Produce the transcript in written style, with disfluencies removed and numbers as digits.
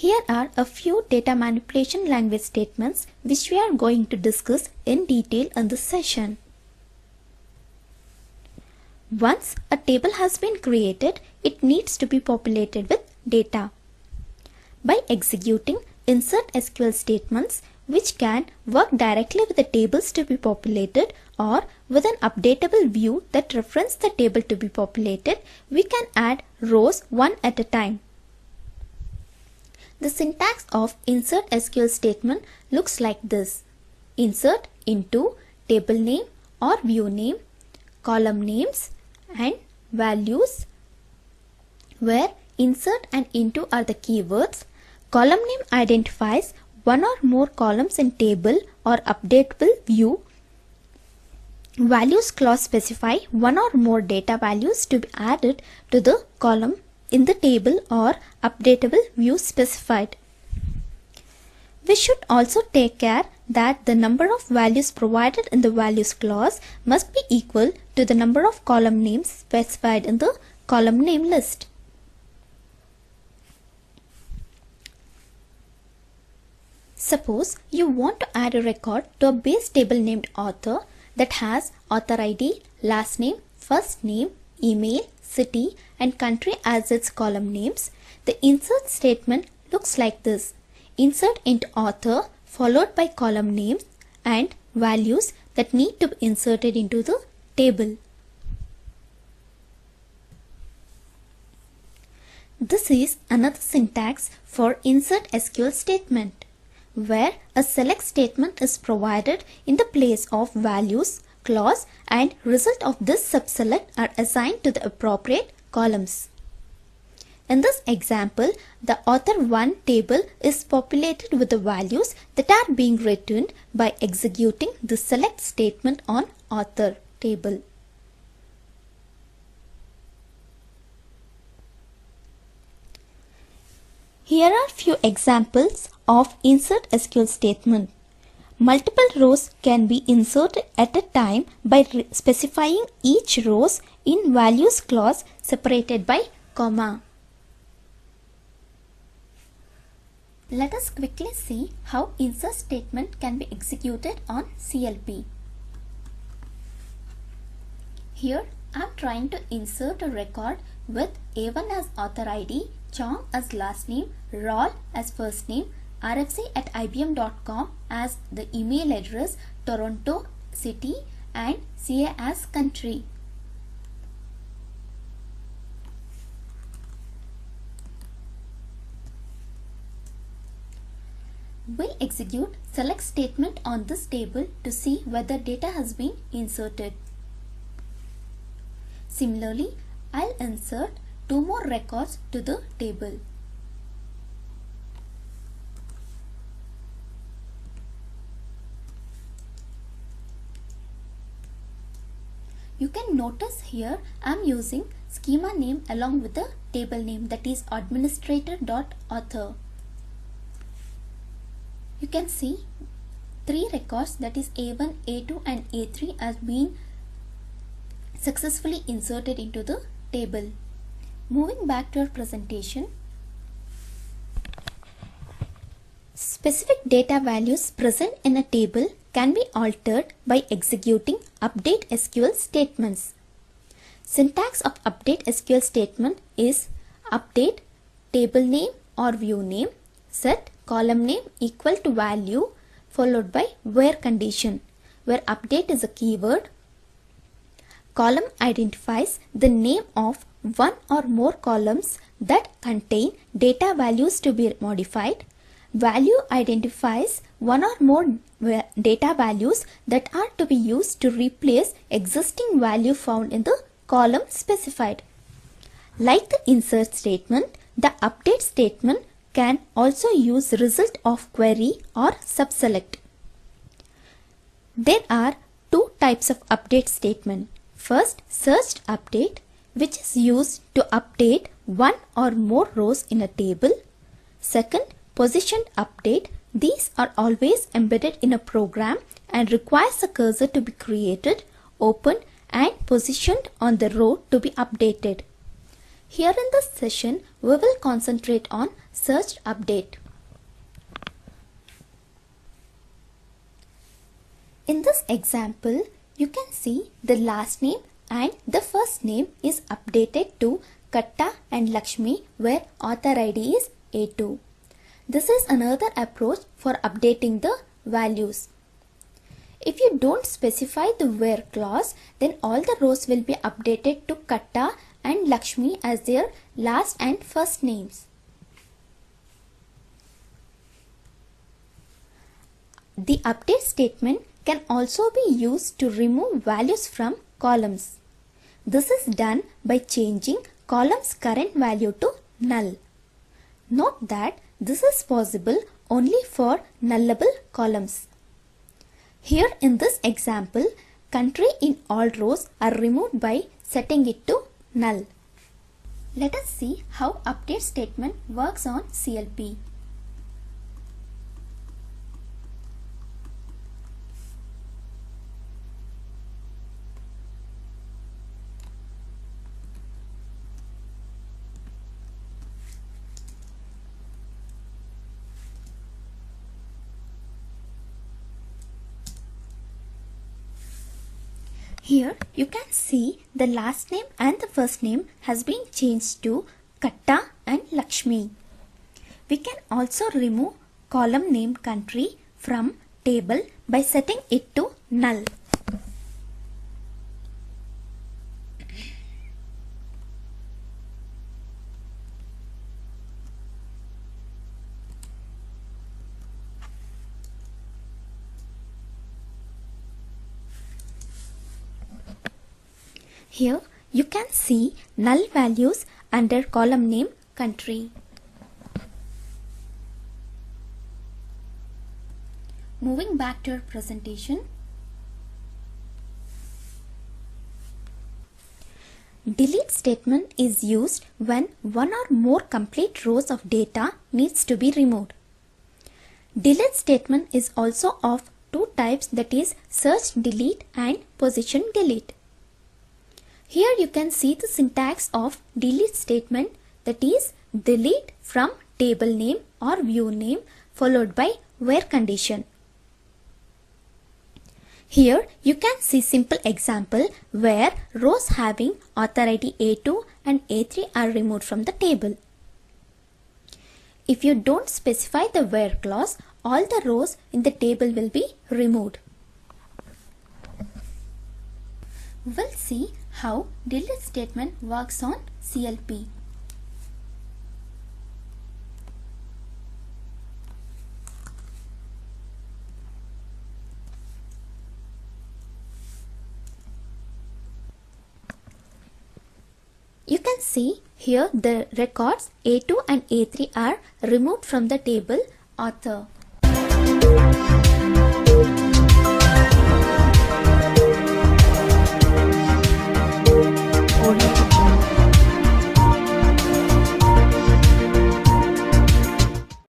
Here are a few data manipulation language statements which we are going to discuss in detail in this session. Once a table has been created, it needs to be populated with data. By executing insert SQL statements which can work directly with the tables to be populated or with an updatable view that reference the table to be populated, we can add rows one at a time. The syntax of insert SQL statement looks like this. Insert into table name or view name, column names and values, where insert and into are the keywords. Column name identifies one or more columns in table or updatable view. Values clause specify one or more data values to be added to the column in the table or updatable view specified. We should also take care that the number of values provided in the values clause must be equal to the number of column names specified in the column name list. Suppose you want to add a record to a base table named author that has author ID, last name, first name, email, city and country as its column names. The insert statement looks like this. Insert into author followed by column names and values that need to be inserted into the table. This is another syntax for insert SQL statement, where a select statement is provided in the place of values clause and result of this subselect are assigned to the appropriate columns. In this example, the author1 table is populated with the values that are being returned by executing the select statement on author table. Here are few examples of insert SQL statement. Multiple rows can be inserted at a time by specifying each rows in values clause separated by comma. Let us quickly see how insert statement can be executed on CLP. Here I am trying to insert a record with A1 as author ID, Chong as last name, Raul as first name, rfc@ibm.com as the email address, Toronto city and CA as country. We'll execute select statement on this table to see whether data has been inserted. Similarly, I'll insert two more records to the table. You can notice here I'm using schema name along with the table name, that is administrator.author. You can see three records, that is A1, A2 and A3 has been successfully inserted into the table. Moving back to our presentation, specific data values present in a table can be altered by executing update SQL statements. Syntax of update SQL statement is update table name or view name, set column name equal to value followed by where condition, where update is a keyword. Column identifies the name of one or more columns that contain data values to be modified. Value identifies one or more data values that are to be used to replace existing value found in the column specified. Like the insert statement, the update statement can also use result of query or subselect. There are two types of update statement. First, searched update, which is used to update one or more rows in a table. Second, positioned update. These are always embedded in a program and requires a cursor to be created, opened and positioned on the row to be updated. Here in this session, we will concentrate on search update. In this example, you can see the last name and the first name is updated to Katta and Lakshmi where author ID is A2. This is another approach for updating the values. If you don't specify the where clause, then all the rows will be updated to Katta and Lakshmi as their last and first names. The update statement can also be used to remove values from columns. This is done by changing column's current value to null. Note that this is possible only for nullable columns. Here in this example, country in all rows are removed by setting it to null. Let us see how update statement works on CLP. Here you can see the last name and the first name has been changed to Katta and Lakshmi. We can also remove column name country from table by setting it to null. Here you can see null values under column name country. Moving back to our presentation. Delete statement is used when one or more complete rows of data needs to be removed. Delete statement is also of two types, that is search delete and position delete. Here you can see the syntax of delete statement, that is delete from table name or view name followed by where condition. Here you can see simple example where rows having author ID A2 and A3 are removed from the table. If you don't specify the where clause, all the rows in the table will be removed. We'll see how delete statement works on CLP. You can see here the records A2 and A3 are removed from the table author.